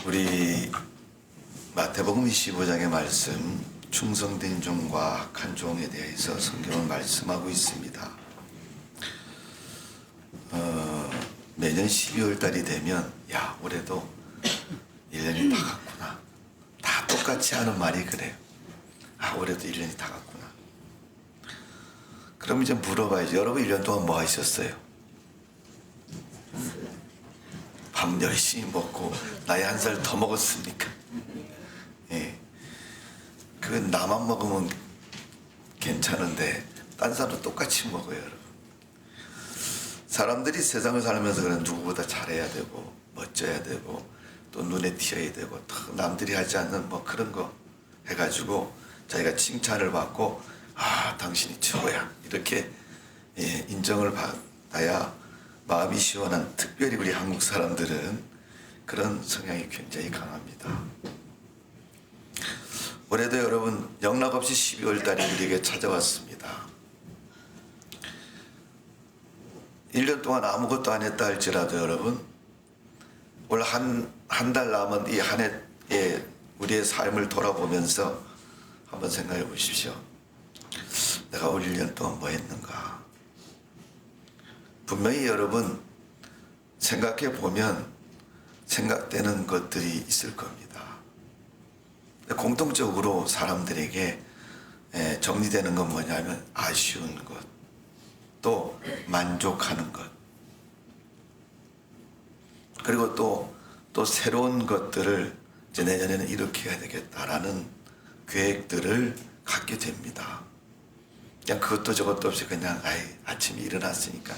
우리 마태복음 25장의 말씀, 충성된 종과 악한 종에 대해서 성경은 말씀하고 있습니다. 매년 12월 달이 되면 올해도 1년이 다 갔구나. 다 똑같이 하는 말이 그래요. 올해도 1년이 다 갔구나. 그럼 이제 물어봐야지. 여러분 1년 동안 뭐 하셨어요? 밥 열심히 먹고 나이 한 살 더 먹었습니까? 예. 그 나만 먹으면 괜찮은데 딴 사람도 똑같이 먹어요, 여러분. 사람들이 세상을 살면서 그런 누구보다 잘해야 되고 멋져야 되고 또 눈에 띄어야 되고 또 남들이 하지 않는 뭐 그런 거 해가지고 자기가 칭찬을 받고 당신이 최고야 이렇게 인정을 받아야 마음이 시원한, 특별히 우리 한국 사람들은 그런 성향이 굉장히 강합니다. 올해도 여러분 영락없이 12월 달이 우리에게 찾아왔습니다. 1년 동안 아무것도 안 했다 할지라도 여러분 올 한 달 남은 이 한 해에 우리의 삶을 돌아보면서 한번 생각해 보십시오. 내가 올 1년 동안 뭐 했는가? 분명히 여러분 생각해 보면 생각되는 것들이 있을 겁니다. 공통적으로 사람들에게 정리되는 건 뭐냐면 아쉬운 것, 또 만족하는 것, 그리고 또 새로운 것들을 이제 내년에는 이렇게 해야 되겠다라는 계획들을 갖게 됩니다. 그냥 그것도 저것도 없이 그냥 아침에 일어났으니까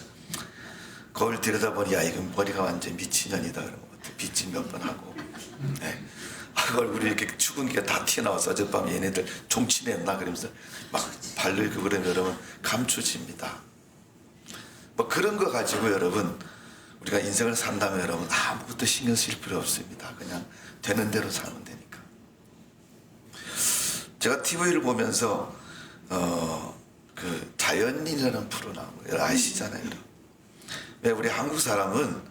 거울 들여다보니 이건 머리가 완전 미친년이다 그러면 빗질 몇 번 하고 얼굴이 이렇게 죽은 게 다 튀어나와서 어젯밤에 얘네들 종치냈나 그러면서 막 발을 그러면 여러분 감춰집니다. 뭐 그런 거 가지고 여러분 우리가 인생을 산다면 여러분 아무것도 신경 쓸 필요 없습니다. 그냥 되는 대로 살면 되니까. 제가 TV를 보면서 그 자연인이라는 프로 나온 거 아시잖아요. 왜 우리 한국 사람은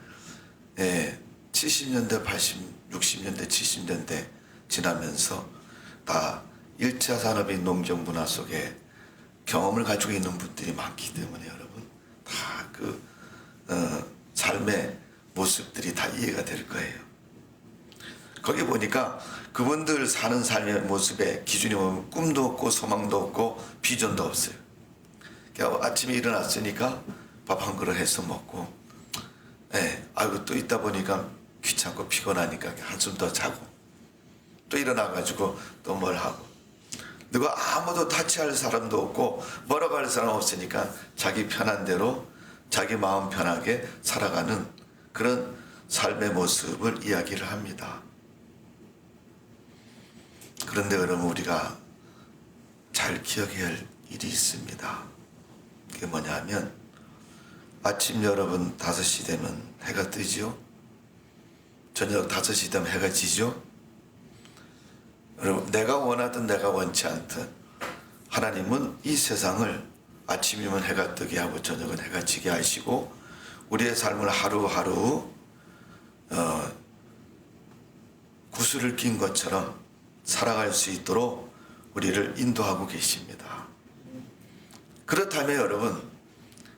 70년대, 80, 60년대, 70년대 지나면서 다 1차 산업인 농경 문화 속에 경험을 가지고 있는 분들이 많기 때문에 여러분 다 그 삶의 모습들이 다 이해가 될 거예요. 거기 보니까 그분들 사는 삶의 모습의 기준이 보면 꿈도 없고 소망도 없고 비전도 없어요. 그러니까 아침에 일어났으니까 밥 한 그릇 해서 먹고 또 있다 보니까 귀찮고 피곤하니까 한숨 더 자고 또 일어나가지고 또 뭘 하고 누가 아무도 타치할 사람도 없고 뭐라고 할 사람 없으니까 자기 편한 대로 자기 마음 편하게 살아가는 그런 삶의 모습을 이야기를 합니다. 그런데 여러분 우리가 잘 기억해야 할 일이 있습니다. 그게 뭐냐면 아침 여러분 5시 되면 해가 뜨죠. 저녁 5시 되면 해가 지죠. 여러분 내가 원하든 내가 원치 않든 하나님은 이 세상을 아침이면 해가 뜨게 하고 저녁은 해가 지게 하시고 우리의 삶을 하루하루 구슬을 낀 것처럼 살아갈 수 있도록 우리를 인도하고 계십니다. 그렇다면 여러분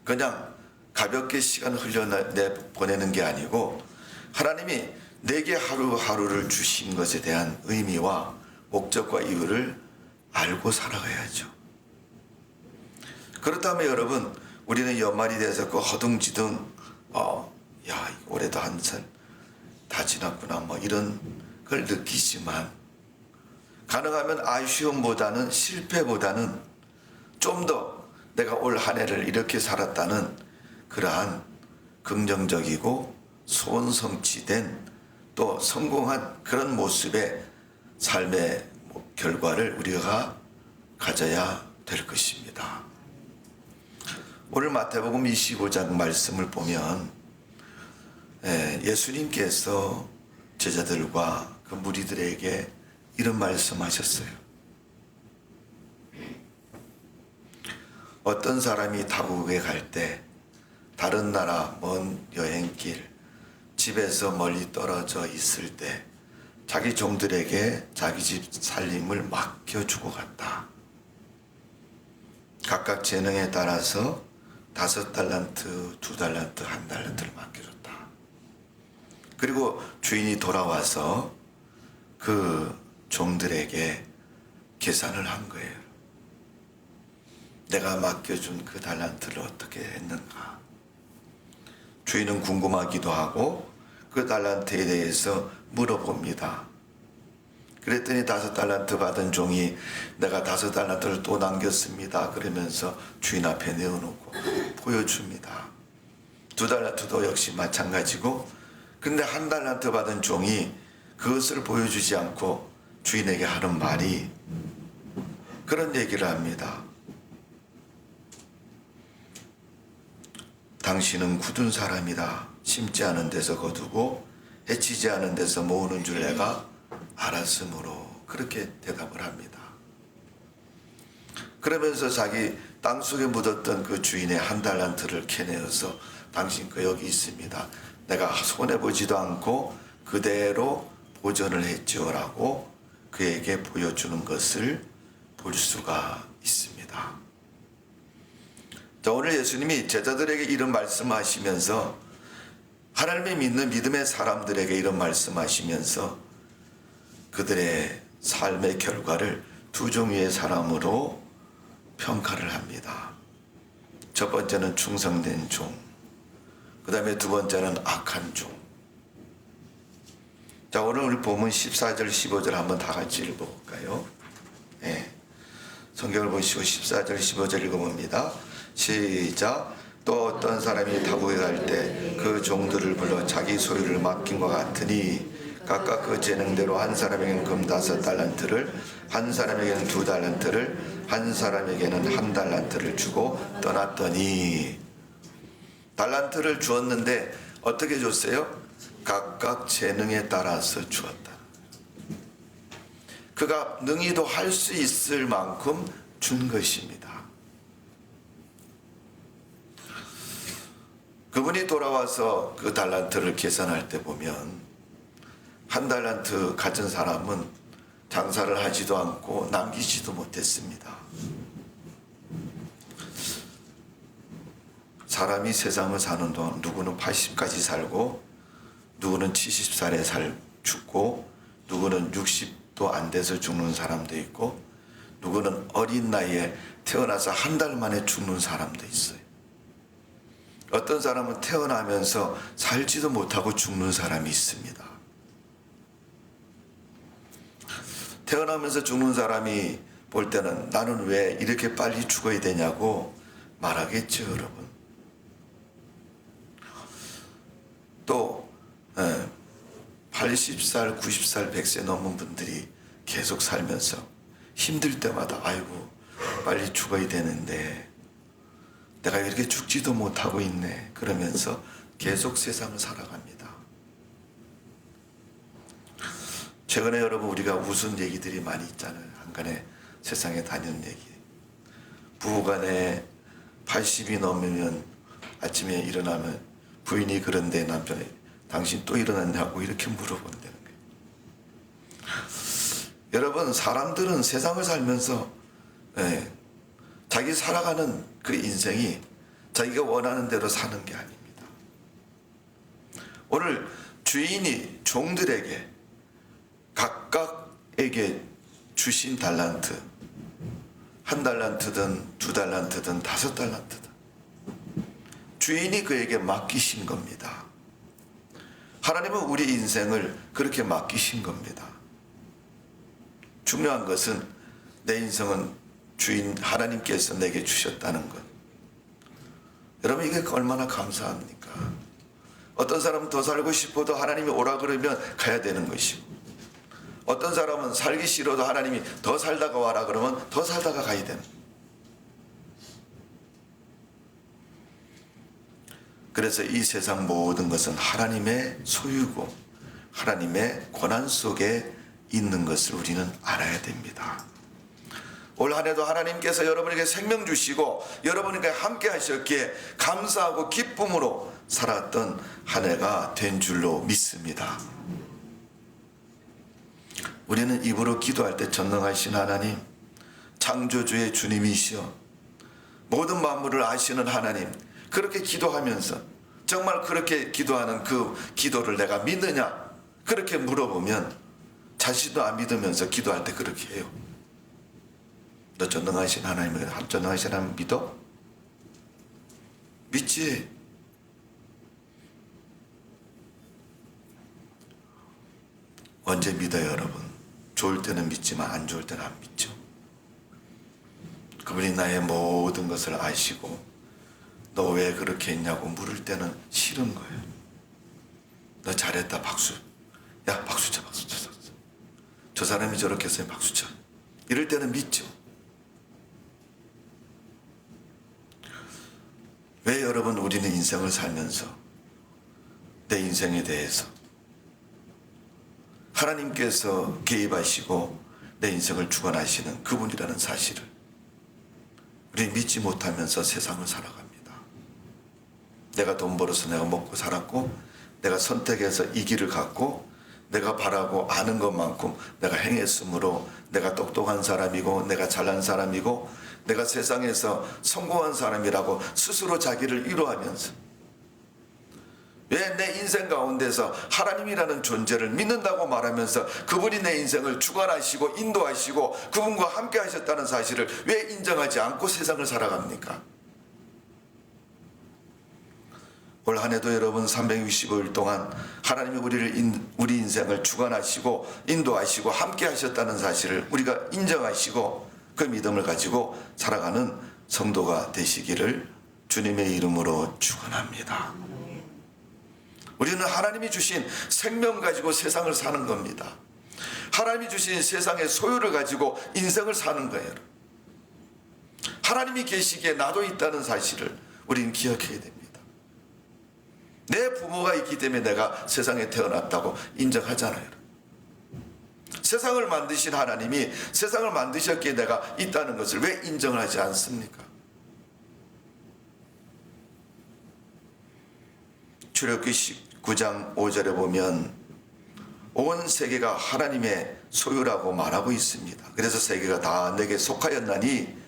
그냥 가볍게 시간 흘려보내는 게 아니고 하나님이 내게 하루하루를 주신 것에 대한 의미와 목적과 이유를 알고 살아가야죠. 그렇다면 여러분 우리는 연말이 돼서 그 허둥지둥 올해도 한 살 다 지났구나 뭐 이런 걸 느끼지만 가능하면 아쉬움보다는 실패보다는 좀 더 내가 올 한 해를 이렇게 살았다는 그러한 긍정적이고 소원성취된 또 성공한 그런 모습의 삶의 결과를 우리가 가져야 될 것입니다. 오늘 마태복음 25장 말씀을 보면 예수님께서 제자들과 그 무리들에게 이런 말씀하셨어요. 어떤 사람이 타국에 갈 때 다른 나라 먼 여행길 집에서 멀리 떨어져 있을 때 자기 종들에게 자기 집 살림을 맡겨주고 갔다. 각각 재능에 따라서 5달란트, 2달란트, 1달란트를 맡겨줬다. 그리고 주인이 돌아와서 그 종들에게 계산을 한 거예요. 내가 맡겨준 그 달란트를 어떻게 했는가. 주인은 궁금하기도 하고 그 달란트에 대해서 물어봅니다. 그랬더니 5달란트 받은 종이 내가 5달란트를 또 남겼습니다. 그러면서 주인 앞에 내어놓고 보여줍니다. 2달란트도 역시 마찬가지고, 근데 1달란트 받은 종이 그것을 보여주지 않고 주인에게 하는 말이 그런 얘기를 합니다. 당신은 굳은 사람이다. 심지 않은 데서 거두고 해치지 않은 데서 모으는 줄 내가 알았으므로, 그렇게 대답을 합니다. 그러면서 자기 땅속에 묻었던 그 주인의 1달란트를 캐내어서 당신 거 여기 있습니다. 내가 손해보지도 않고 그대로 보존을 했지요라고 그에게 보여주는 것을 볼 수가 있습니다. 자, 오늘 예수님이 제자들에게 이런 말씀하시면서, 하나님을 믿는 믿음의 사람들에게 이런 말씀하시면서 그들의 삶의 결과를 2종류의 사람으로 평가를 합니다. 첫 번째는 충성된 종, 그 다음에 두 번째는 악한 종. 자, 오늘 우리 본문 14절 15절 한번 다 같이 읽어볼까요? 네. 성경을 보시고 14절 15절 읽어봅니다. 시작. 또 어떤 사람이 타국에 갈 때 그 종들을 불러 자기 소유를 맡긴 것 같으니 각각 그 재능대로 한 사람에게는 금 5달란트를, 한 사람에게는 2달란트를, 한 사람에게는 1달란트를 주고 떠났더니, 달란트를 주었는데 어떻게 줬어요? 각각 재능에 따라서 주었다. 그가 능히도 할 수 있을 만큼 준 것입니다. 그분이 돌아와서 그 달란트를 계산할 때 보면 1달란트 가진 사람은 장사를 하지도 않고 남기지도 못했습니다. 사람이 세상을 사는 동안 누구는 80까지 살고, 누구는 70살에 죽고, 누구는 60도 안 돼서 죽는 사람도 있고, 누구는 어린 나이에 태어나서 1달 만에 죽는 사람도 있어요. 어떤 사람은 태어나면서 살지도 못하고 죽는 사람이 있습니다. 태어나면서 죽는 사람이 볼 때는 나는 왜 이렇게 빨리 죽어야 되냐고 말하겠죠, 여러분. 또 80살, 90살, 100세 넘은 분들이 계속 살면서 힘들 때마다 아이고 빨리 죽어야 되는데 내가 이렇게 죽지도 못하고 있네, 그러면서 계속 세상을 살아갑니다. 최근에 여러분 우리가 웃은 얘기들이 많이 있잖아요. 한간에 세상에 다니는 얘기. 부부간에 80이 넘으면 아침에 일어나면 부인이 그런데 남편이 당신 또 일어났냐고 이렇게 물어본다는 거예요. 여러분, 사람들은 세상을 살면서 자기 살아가는 그 인생이 자기가 원하는 대로 사는 게 아닙니다. 오늘 주인이 종들에게 각각에게 주신 달란트, 1달란트든 2달란트든 5달란트든 주인이 그에게 맡기신 겁니다. 하나님은 우리 인생을 그렇게 맡기신 겁니다. 중요한 것은 내 인생은 주인 하나님께서 내게 주셨다는 것. 여러분, 이게 얼마나 감사합니까? 어떤 사람은 더 살고 싶어도 하나님이 오라 그러면 가야 되는 것이고, 어떤 사람은 살기 싫어도 하나님이 더 살다가 와라 그러면 더 살다가 가야 되는. 그래서 이 세상 모든 것은 하나님의 소유고 하나님의 권한 속에 있는 것을 우리는 알아야 됩니다. 올 한 해도 하나님께서 여러분에게 생명 주시고 여러분에게 함께 하셨기에 감사하고 기쁨으로 살았던 한 해가 된 줄로 믿습니다. 우리는 입으로 기도할 때 전능하신 하나님, 창조주의 주님이시여 모든 만물을 아시는 하나님, 그렇게 기도하면서 정말 그렇게 기도하는 그 기도를 내가 믿느냐 그렇게 물어보면 자신도 안 믿으면서 기도할 때 그렇게 해요. 너 전능하신 하나님을, 전능하신 하나님 믿어? 믿지? 언제 믿어요, 여러분? 좋을 때는 믿지만 안 좋을 때는 안 믿죠. 그분이 나의 모든 것을 아시고 너 왜 그렇게 했냐고 물을 때는 싫은 거예요. 너 잘했다, 박수. 야, 박수 쳐, 박수 쳐. 저 사람이 저렇게 했어요, 박수 쳐. 이럴 때는 믿죠. 왜 여러분 우리는 인생을 살면서 내 인생에 대해서 하나님께서 개입하시고 내 인생을 주관하시는 그분이라는 사실을 우리는 믿지 못하면서 세상을 살아갑니다. 내가 돈 벌어서 내가 먹고 살았고 내가 선택해서 이 길을 갔고 내가 바라고 아는 것만큼 내가 행했으므로 내가 똑똑한 사람이고 내가 잘난 사람이고 내가 세상에서 성공한 사람이라고 스스로 자기를 위로하면서 왜 내 인생 가운데서 하나님이라는 존재를 믿는다고 말하면서 그분이 내 인생을 주관하시고 인도하시고 그분과 함께 하셨다는 사실을 왜 인정하지 않고 세상을 살아갑니까? 올 한 해도 여러분 365일 동안 하나님이 우리 인생을 주관하시고 인도하시고 함께 하셨다는 사실을 우리가 인정하시고 그 믿음을 가지고 살아가는 성도가 되시기를 주님의 이름으로 축원합니다. 우리는 하나님이 주신 생명 가지고 세상을 사는 겁니다. 하나님이 주신 세상의 소유를 가지고 인생을 사는 거예요. 하나님이 계시기에 나도 있다는 사실을 우리는 기억해야 됩니다. 내 부모가 있기 때문에 내가 세상에 태어났다고 인정하잖아요. 세상을 만드신 하나님이 세상을 만드셨기에 내가 있다는 것을 왜 인정하지 않습니까? 출애굽기 19장 5절에 보면 온 세계가 하나님의 소유라고 말하고 있습니다. 그래서 세계가 다 내게 속하였나니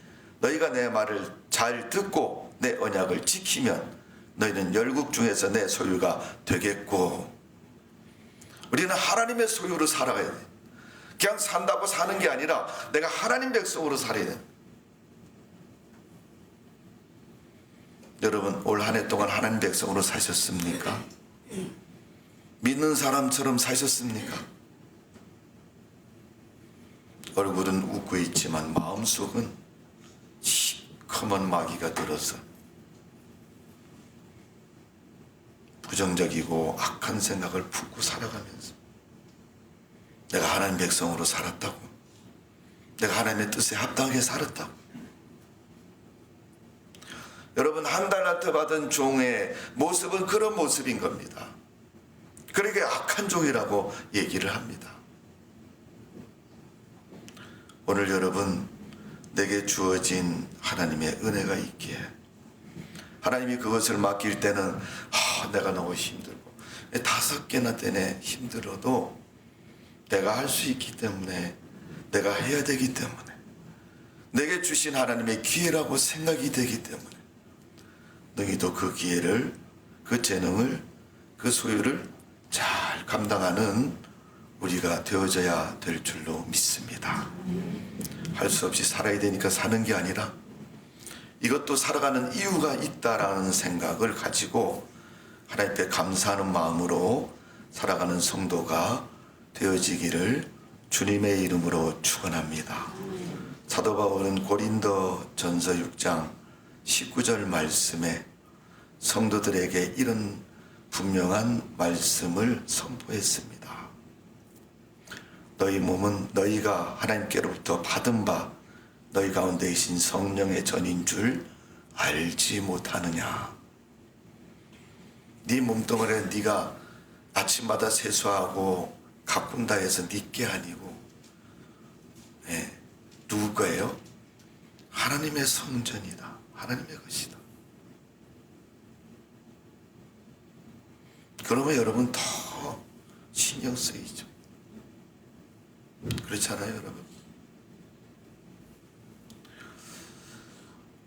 너희가 내 말을 잘 듣고 내 언약을 지키면 너희는 열국 중에서 내 소유가 되겠고. 우리는 하나님의 소유로 살아가야 돼. 그냥 산다고 사는 게 아니라 내가 하나님 백성으로 살아야 돼. 여러분 올 한 해 동안 하나님 백성으로 사셨습니까? 믿는 사람처럼 사셨습니까? 얼굴은 웃고 있지만 마음속은 시커먼 마귀가 들어서 부정적이고 악한 생각을 품고 살아가면서 내가 하나님 백성으로 살았다고, 내가 하나님의 뜻에 합당하게 살았다고. 여러분 한 달란트 받은 종의 모습은 그런 모습인 겁니다. 그러게 악한 종이라고 얘기를 합니다. 오늘 여러분 내게 주어진 하나님의 은혜가 있기에 하나님이 그것을 맡길 때는 내가 너무 힘들고 5개나 되네 힘들어도 내가 할 수 있기 때문에 내가 해야 되기 때문에 내게 주신 하나님의 기회라고 생각이 되기 때문에 너희도 그 기회를 그 재능을 그 소유를 잘 감당하는 우리가 되어져야 될 줄로 믿습니다. 할 수 없이 살아야 되니까 사는 게 아니라 이것도 살아가는 이유가 있다라는 생각을 가지고 하나님께 감사하는 마음으로 살아가는 성도가 되어지기를 주님의 이름으로 축원합니다. 사도 바울은 고린도전서 6장 19절 말씀에 성도들에게 이런 분명한 말씀을 선포했습니다. 너희 몸은 너희가 하나님께로부터 받은 바 너희 가운데 계신 성령의 전인 줄 알지 못하느냐. 네 몸뚱아리는 네가 아침마다 세수하고 가꾼다 해서 네게 아니고 누구 거예요? 하나님의 성전이다. 하나님의 것이다. 그러면 여러분 더 신경 쓰이죠. 그렇잖아요, 여러분.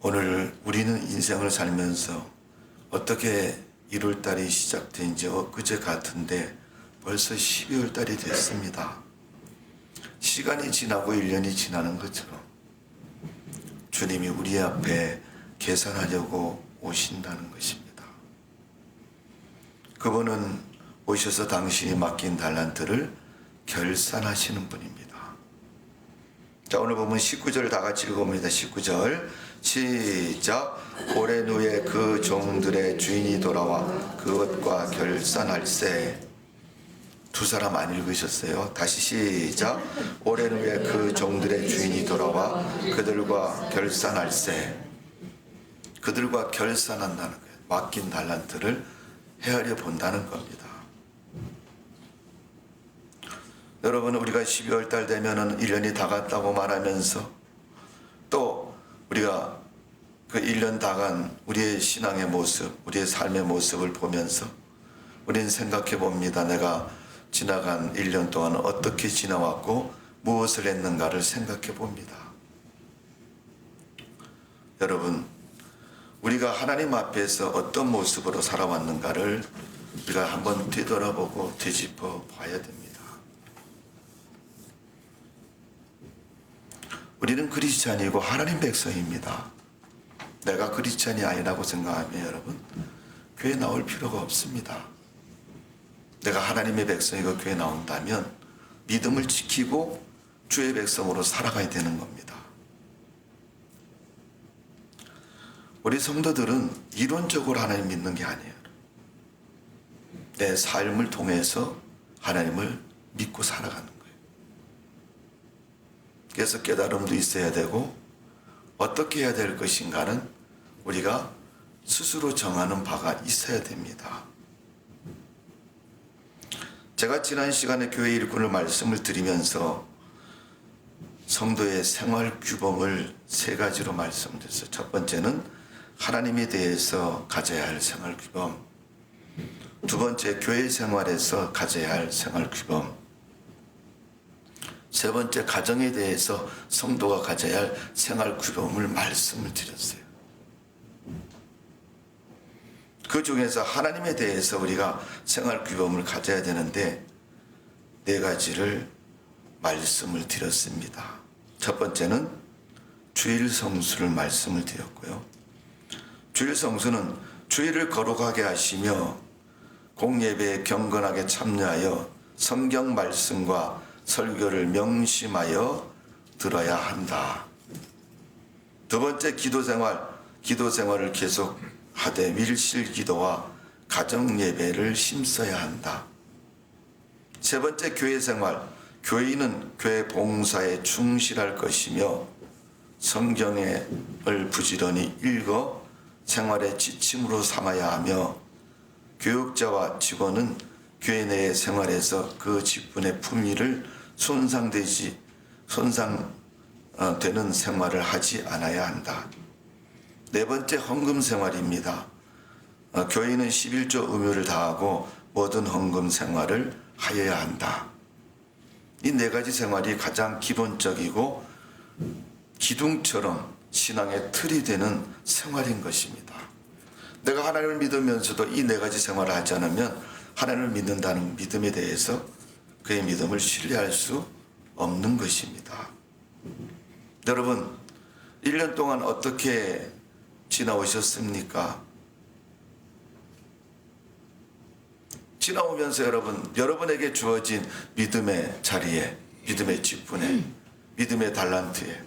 오늘 우리는 인생을 살면서 어떻게 1월 달이 시작된 지 엊그제 같은데 벌써 12월 달이 됐습니다. 시간이 지나고 1년이 지나는 것처럼 주님이 우리 앞에 계산하려고 오신다는 것입니다. 그분은 오셔서 당신이 맡긴 달란트를 결산하시는 분입니다. 자, 오늘 보면 19절 다 같이 읽어봅니다. 19절 시작. 오랜 후에 그 종들의 주인이 돌아와 그것과 결산할세. 두 사람 안 읽으셨어요? 다시 시작. 오랜 후에 그 종들의 주인이 돌아와 그들과 결산할세. 그들과 결산한다는 거예요. 맡긴 달란트를 헤아려 본다는 겁니다. 여러분, 우리가 12월 달 되면은 1년이 다 갔다고 말하면서 또 우리가 그 1년 다 간 우리의 신앙의 모습, 우리의 삶의 모습을 보면서 우리는 생각해 봅니다. 내가 지나간 1년 동안 어떻게 지나왔고 무엇을 했는가를 생각해 봅니다. 여러분, 우리가 하나님 앞에서 어떤 모습으로 살아왔는가를 우리가 한번 되돌아보고 되짚어 봐야 됩니다. 우리는 크리스찬이고 하나님 백성입니다. 내가 크리스찬이 아니라고 생각하면 여러분, 교회 나올 필요가 없습니다. 내가 하나님의 백성이고 교회 나온다면 믿음을 지키고 주의 백성으로 살아가야 되는 겁니다. 우리 성도들은 이론적으로 하나님 믿는 게 아니에요. 내 삶을 통해서 하나님을 믿고 살아가는 거예요. 그래서 깨달음도 있어야 되고 어떻게 해야 될 것인가는 우리가 스스로 정하는 바가 있어야 됩니다. 제가 지난 시간에 교회 일꾼을 말씀을 드리면서 성도의 생활 규범을 세 가지로 말씀드렸어요. 첫 번째는 하나님에 대해서 가져야 할 생활 규범. 두 번째, 교회 생활에서 가져야 할 생활 규범. 세 번째, 가정에 대해서 성도가 가져야 할 생활 규범을 말씀을 드렸어요. 그 중에서 하나님에 대해서 우리가 생활 규범을 가져야 되는데 네 가지를 말씀을 드렸습니다. 첫 번째는 주일 성수를 말씀을 드렸고요. 주일 성수는 주일을 거룩하게 하시며 공예배에 경건하게 참여하여 성경 말씀과 설교를 명심하여 들어야 한다. 두 번째, 기도 생활을 계속 하되 밀실 기도와 가정 예배를 힘써야 한다. 세 번째, 교회 생활. 교인은 교회 봉사에 충실할 것이며 성경을 부지런히 읽어 생활의 지침으로 삼아야 하며 교육자와 직원은 교회 내의 생활에서 그 직분의 품위를 손상되는 생활을 하지 않아야 한다. 네 번째, 헌금 생활입니다. 교인은 11조 의무를 다하고 모든 헌금 생활을 하여야 한다. 이 네 가지 생활이 가장 기본적이고 기둥처럼 신앙의 틀이 되는 생활인 것입니다. 내가 하나님을 믿으면서도 이 네 가지 생활을 하지 않으면 하나님을 믿는다는 믿음에 대해서 그의 믿음을 신뢰할 수 없는 것입니다. 여러분, 1년 동안 어떻게 지나오셨습니까? 지나오면서 여러분에게 주어진 믿음의 자리에, 믿음의 직분에, 믿음의 달란트에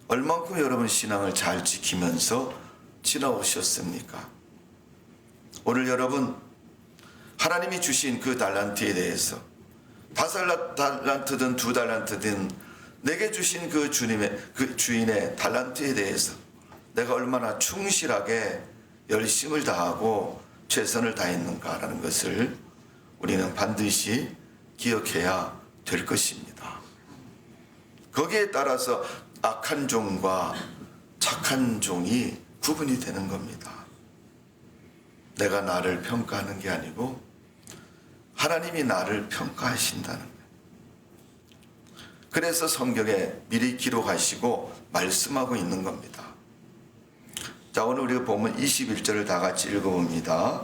얼만큼 여러분 신앙을 잘 지키면서 지나오셨습니까? 오늘 여러분, 하나님이 주신 그 달란트에 대해서 5달란트든 2달란트든 내게 주신 그 주인의 달란트에 대해서 내가 얼마나 충실하게 열심을 다하고 최선을 다했는가라는 것을 우리는 반드시 기억해야 될 것입니다. 거기에 따라서 악한 종과 착한 종이 구분이 되는 겁니다. 내가 나를 평가하는 게 아니고 하나님이 나를 평가하신다는 거예요. 그래서 성경에 미리 기록하시고 말씀하고 있는 겁니다. 자, 오늘 우리가 보면 21절을 다 같이 읽어봅니다.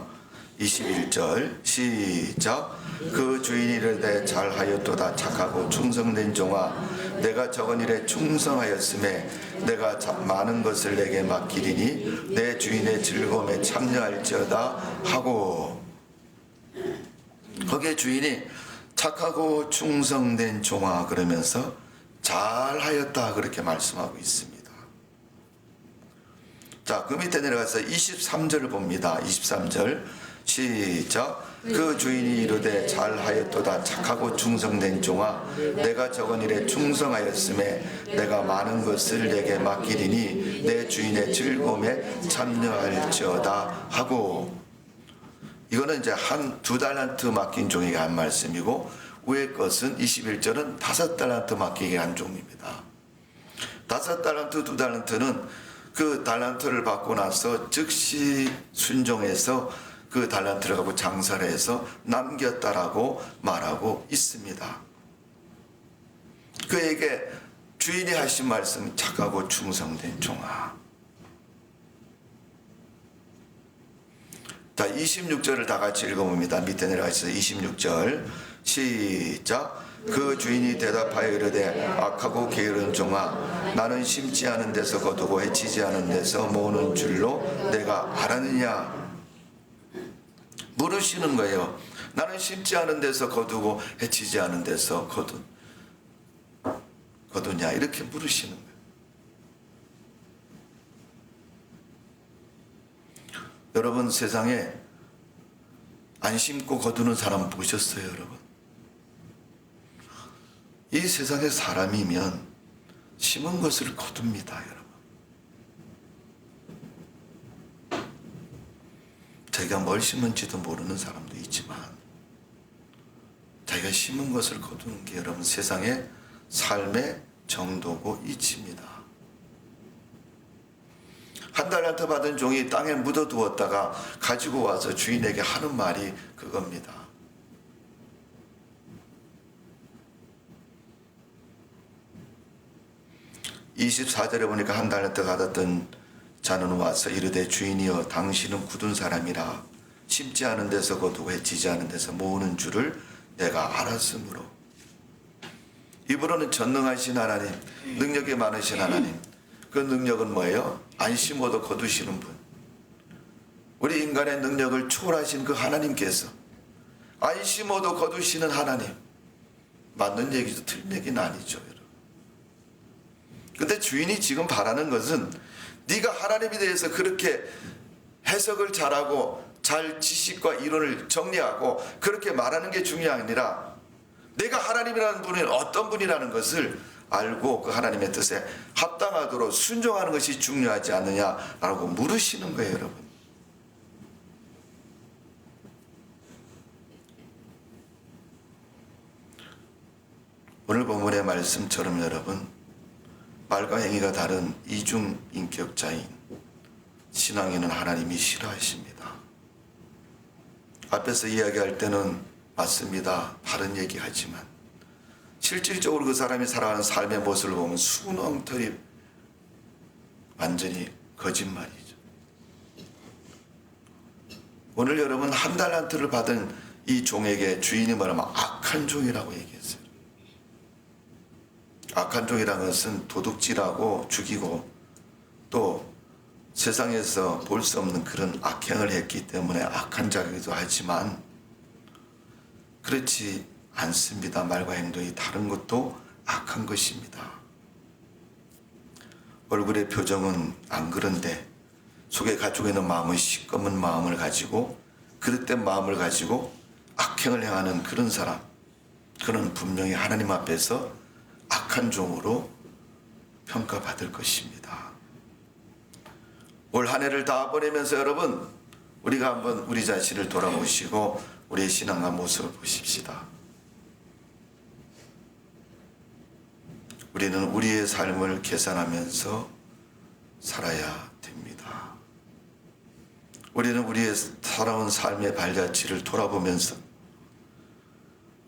21절 시작. 그 주인이 이르되 잘하였도다 착하고 충성된 종아, 내가 적은 일에 충성하였음에 내가 많은 것을 내게 맡기리니 내 주인의 즐거움에 참여할지어다 하고, 거기에 주인이 착하고 충성된 종아 그러면서 잘하였다 그렇게 말씀하고 있습니다. 자, 그 밑에 내려가서 23절을 봅니다. 23절 시작. 그 주인이 이르되 잘하였도다 착하고 충성된 종아, 내가 적은 일에 충성하였음에 내가 많은 것을 내게 맡기리니 내 주인의 즐거움에 참여할지어다 하고, 이거는 이제 두 달란트 맡긴 종에게 한 말씀이고, 위에 것은 21절은 5달란트 맡기게 한 종입니다. 5달란트, 2달란트는 그 달란트를 받고 나서 즉시 순종해서 그 달란트를 갖고 장사를 해서 남겼다라고 말하고 있습니다. 그에게 주인이 하신 말씀, 착하고 충성된 종아. 자, 26절을 다 같이 읽어봅니다. 밑에 내려가 있어요. 26절 시작. 그 주인이 대답하여 이르되 악하고 게으른 종아, 나는 심지 않은 데서 거두고 해치지 않은 데서 모으는 줄로 내가 알았느냐. 물으시는 거예요. 나는 심지 않은 데서 거두고 해치지 않은 데서 거두냐, 이렇게 물으시는 거예요. 여러분, 세상에 안 심고 거두는 사람 보셨어요, 여러분? 이 세상에 사람이면 심은 것을 거둡니다, 여러분. 자기가 뭘 심은지도 모르는 사람도 있지만 자기가 심은 것을 거두는 게 여러분 세상의 삶의 정도고 이치입니다. 한 달란트 받은 종이 땅에 묻어두었다가 가지고 와서 주인에게 하는 말이 그겁니다. (24절에) 보니까 한 달란트 받았던 자는 와서 이르되 주인이여, 당신은 굳은 사람이라 심지 않은 데서 거두고 해치지 않은 데서 모으는 줄을 내가 알았으므로. 입으로는 전능하신 하나님, 능력이 많으신 하나님, 그 능력은 뭐예요? 안 심어도 거두시는 분. 우리 인간의 능력을 초월하신 그 하나님께서 안 심어도 거두시는 하나님. 맞는 얘기도 틀린 얘기는 아니죠, 여러분. 근데 주인이 지금 바라는 것은 네가 하나님에 대해서 그렇게 해석을 잘하고 잘 지식과 이론을 정리하고 그렇게 말하는 게 중요한 게 아니라 내가 하나님이라는 분이 어떤 분이라는 것을 알고 그 하나님의 뜻에 합당하도록 순종하는 것이 중요하지 않느냐라고 물으시는 거예요, 여러분. 오늘 본문의 말씀처럼 여러분, 말과 행위가 다른 이중인격자인 신앙인은 하나님이 싫어하십니다. 앞에서 이야기할 때는 맞습니다. 다른 얘기하지만 실질적으로 그 사람이 살아가는 삶의 모습을 보면 수렁털이 완전히 거짓말이죠. 오늘 여러분 한 달란트를 받은 이 종에게 주인이 뭐라면 악한 종이라고 얘기했어요. 악한 종이라는 것은 도둑질하고 죽이고 또 세상에서 볼 수 없는 그런 악행을 했기 때문에 악한 자이기도 하지만 그렇지 않습니다. 말과 행동이 다른 것도 악한 것입니다. 얼굴의 표정은 안 그런데 속에 가지고 있는 마음은 시꺼먼 마음을 가지고 그릇된 마음을 가지고 악행을 행하는 그런 사람, 그는 분명히 하나님 앞에서 악한 종으로 평가받을 것입니다. 올 한 해를 다 보내면서 여러분, 우리가 한번 우리 자신을 돌아보시고 우리의 신앙과 모습을 보십시다. 우리는 우리의 삶을 계산하면서 살아야 됩니다. 우리는 우리의 살아온 삶의 발자취를 돌아보면서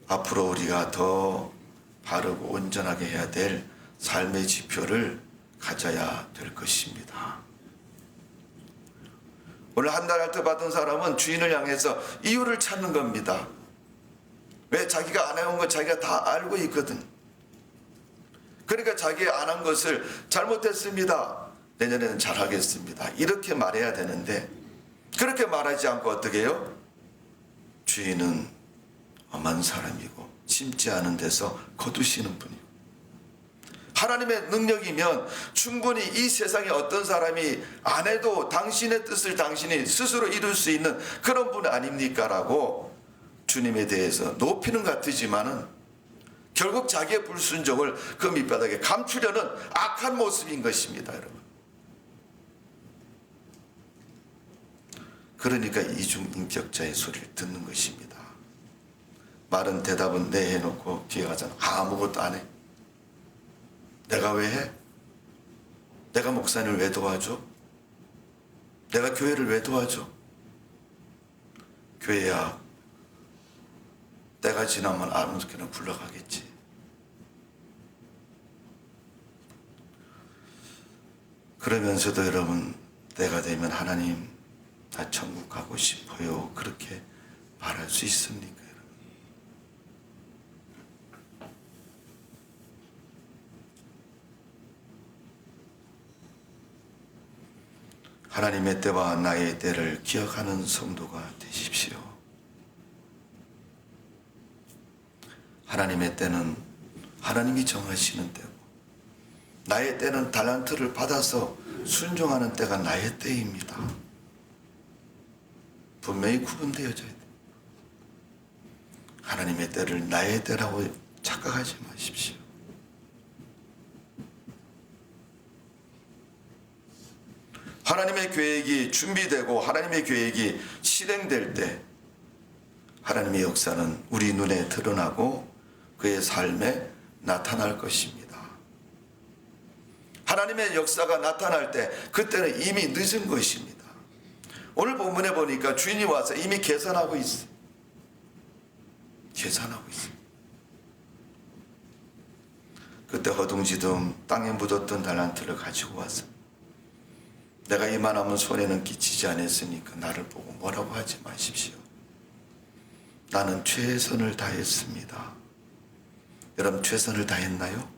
앞으로 우리가 더 바르고 온전하게 해야 될 삶의 지표를 가져야 될 것입니다. 오늘 한 달 할때 받은 사람은 주인을 향해서 이유를 찾는 겁니다. 왜? 자기가 안 해온 거 자기가 다 알고 있거든. 그러니까 자기 안 한 것을 잘못했습니다. 내년에는 잘하겠습니다. 이렇게 말해야 되는데 그렇게 말하지 않고 어떻게 해요? 주인은 엄한 사람이고 심지 않은 데서 거두시는 분이고, 하나님의 능력이면 충분히 이 세상에 어떤 사람이 안 해도 당신의 뜻을 당신이 스스로 이룰 수 있는 그런 분 아닙니까? 라고 주님에 대해서 높이는 것 같지만은 결국 자기의 불순종을 그 밑바닥에 감추려는 악한 모습인 것입니다, 여러분. 그러니까 이중인격자의 소리를 듣는 것입니다. 말은 대답은 네 해놓고 뒤에 가서 아무것도 안 해. 내가 왜 해? 내가 목사님을 왜 도와줘? 내가 교회를 왜 도와줘? 교회야, 때가 지나면 아무렇게나 굴러가겠지. 그러면서도 여러분, 때가 되면 하나님 나 천국 가고 싶어요, 그렇게 말할 수 있습니까, 여러분? 하나님의 때와 나의 때를 기억하는 성도가 되십시오. 하나님의 때는 하나님이 정하시는 때고, 나의 때는 달란트를 받아서 순종하는 때가 나의 때입니다. 분명히 구분되어져야 돼요. 하나님의 때를 나의 때라고 착각하지 마십시오. 하나님의 계획이 준비되고 하나님의 계획이 실행될 때 하나님의 역사는 우리 눈에 드러나고 그의 삶에 나타날 것입니다. 하나님의 역사가 나타날 때 그때는 이미 늦은 것입니다. 오늘 본문에 보니까 주인이 와서 이미 계산하고 있어요. 계산하고 있어요. 그때 허둥지둥 땅에 묻었던 달란트를 가지고 와서 내가 이만하면 손해는 끼치지 않았으니까 나를 보고 뭐라고 하지 마십시오. 나는 최선을 다했습니다. 여러분, 최선을 다했나요?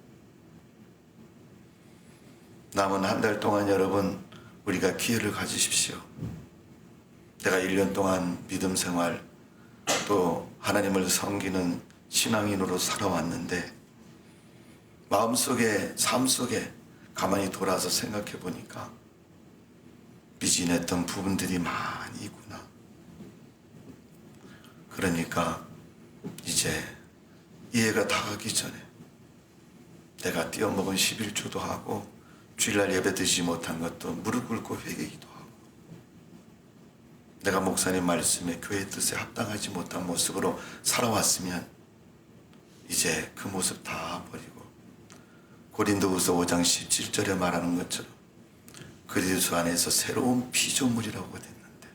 남은 한 달 동안 여러분, 우리가 기회를 가지십시오. 내가 1년 동안 믿음 생활 또 하나님을 섬기는 신앙인으로 살아왔는데 마음속에, 삶 속에 가만히 돌아서 생각해 보니까 미진했던 부분들이 많이 있구나. 그러니까 이제 이해가 다 가기 전에 내가 띄어먹은 11조도 하고 주일날 예배 드리지 못한 것도 무릎 꿇고 회개기도 하고 내가 목사님 말씀에 교회 뜻에 합당하지 못한 모습으로 살아왔으면 이제 그 모습 다 버리고 고린도후서 5장 17절에 말하는 것처럼 그리스도 안에서 새로운 피조물이라고 됐는데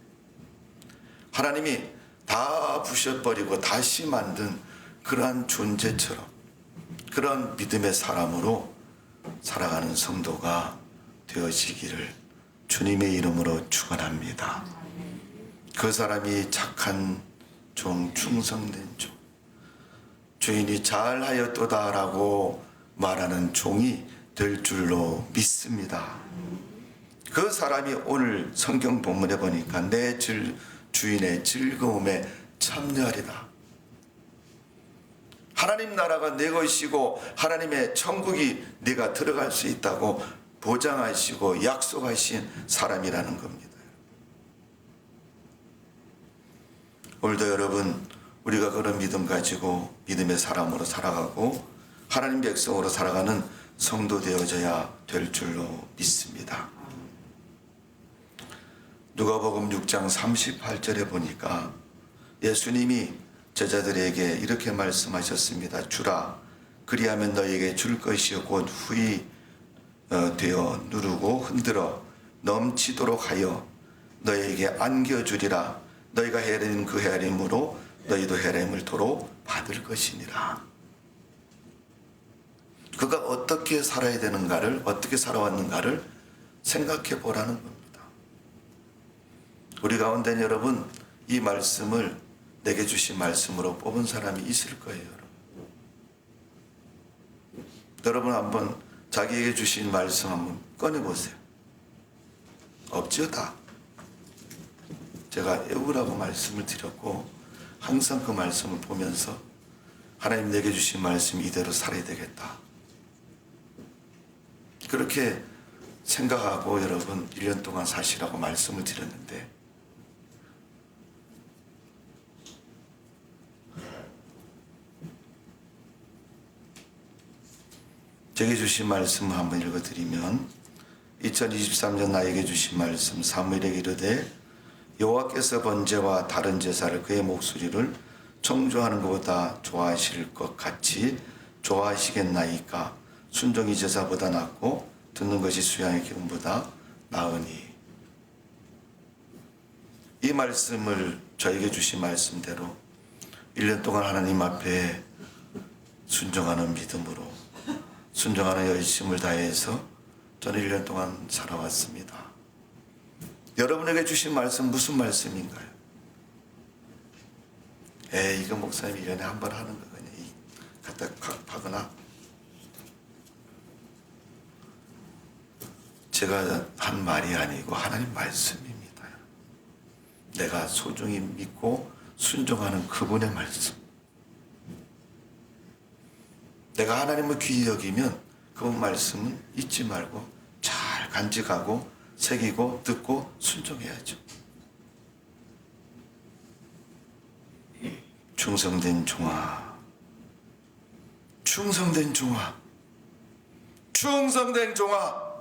하나님이 다 부셔버리고 다시 만든 그러한 존재처럼 그런 믿음의 사람으로 살아가는 성도가 되어지기를 주님의 이름으로 축원합니다. 그 사람이 착한 종, 충성된 종, 주인이 잘하였도다라고 말하는 종이 될 줄로 믿습니다. 그 사람이 오늘 성경 본문에 보니까 내 주인의 즐거움에 참여하리라. 하나님 나라가 내 것이고 하나님의 천국이 네가 들어갈 수 있다고 보장하시고 약속하신 사람이라는 겁니다. 오늘도 여러분, 우리가 그런 믿음 가지고 믿음의 사람으로 살아가고 하나님 백성으로 살아가는 성도 되어져야 될 줄로 믿습니다. 누가복음 6장 38절에 보니까 예수님이 제자들에게 이렇게 말씀하셨습니다. 주라, 그리하면 너에게 줄 것이요 곧 후히 되어 누르고 흔들어 넘치도록 하여 너에게 안겨주리라. 너희가 헤아리는 그 헤아림으로 너희도 헤아림을 도로 받을 것이니라. 그가 어떻게 살아야 되는가를, 어떻게 살아왔는가를 생각해 보라는 겁니다. 우리 가운데 여러분, 이 말씀을 내게 주신 말씀으로 뽑은 사람이 있을 거예요. 여러분 한번 자기에게 주신 말씀 한번 꺼내보세요. 없죠, 다. 제가 외우라고 말씀을 드렸고 항상 그 말씀을 보면서 하나님 내게 주신 말씀 이대로 살아야 되겠다, 그렇게 생각하고 여러분 1년 동안 사시라고 말씀을 드렸는데, 제게 주신 말씀을 한번 읽어드리면 2023년 나에게 주신 말씀, 사무엘에게 이르되 여호와께서 번제와 다른 제사를 그의 목소리를 청조하는 것보다 좋아하실 것 같이 좋아하시겠나이까. 순종이 제사보다 낫고 듣는 것이 수양의 기름보다 나으니. 이 말씀을 저에게 주신 말씀대로 1년 동안 하나님 앞에 순종하는 믿음으로, 순종하는 열심을 다해서 저는 1년 동안 살아왔습니다. 여러분에게 주신 말씀 무슨 말씀인가요? 이거 목사님이 1년에 한 번 하는 거거든요. 갖다 각하거나. 제가 한 말이 아니고 하나님 말씀입니다. 내가 소중히 믿고 순종하는 그분의 말씀. 내가 하나님을 귀히 여기면 그분 말씀은 잊지 말고 잘 간직하고 새기고 듣고 순종해야죠. 충성된 종아, 충성된 종아, 충성된 종아.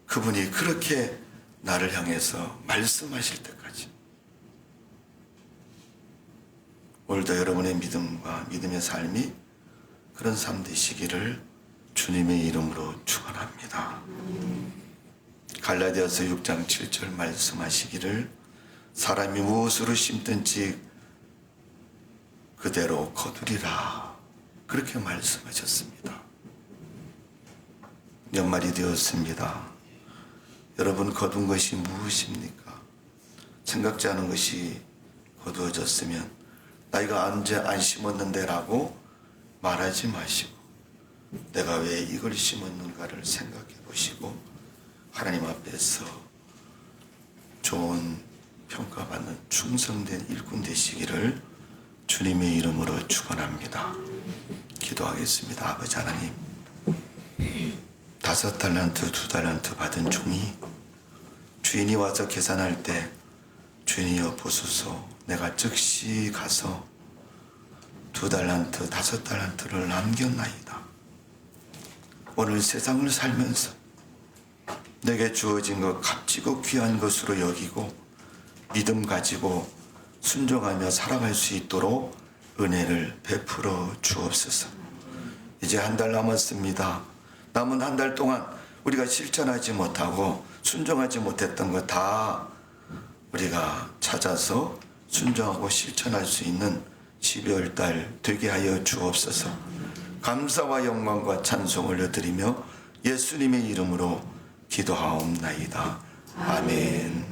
그분이 그렇게 나를 향해서 말씀하실 때까지 오늘도 여러분의 믿음과 믿음의 삶이 그런 삶 되시기를 주님의 이름으로 축원합니다. 갈라디아서 6장 7절 말씀하시기를 사람이 무엇으로 심든지 그대로 거두리라, 그렇게 말씀하셨습니다. 연말이 되었습니다. 여러분 거둔 것이 무엇입니까? 생각지 않은 것이 거두어졌으면 나 이거 언제 안 심었는데 라고 말하지 마시고 내가 왜 이걸 심었는가를 생각해 보시고 하나님 앞에서 좋은 평가받는 충성된 일꾼 되시기를 주님의 이름으로 축원합니다. 기도하겠습니다. 아버지 하나님, 5달란트, 2달란트 받은 종이 주인이 와서 계산할 때 주인이여 보소서, 내가 즉시 가서 2달란트, 5달란트를 남겼나이다. 오늘 세상을 살면서 내게 주어진 것 값지고 귀한 것으로 여기고 믿음 가지고 순종하며 살아갈 수 있도록 은혜를 베풀어 주옵소서. 이제 한 달 남았습니다. 남은 한 달 동안 우리가 실천하지 못하고 순종하지 못했던 것 다 우리가 찾아서 순종하고 실천할 수 있는 12월 달 되게 하여 주옵소서. 감사와 영광과 찬송 올려드리며 예수님의 이름으로 기도하옵나이다. 아멘.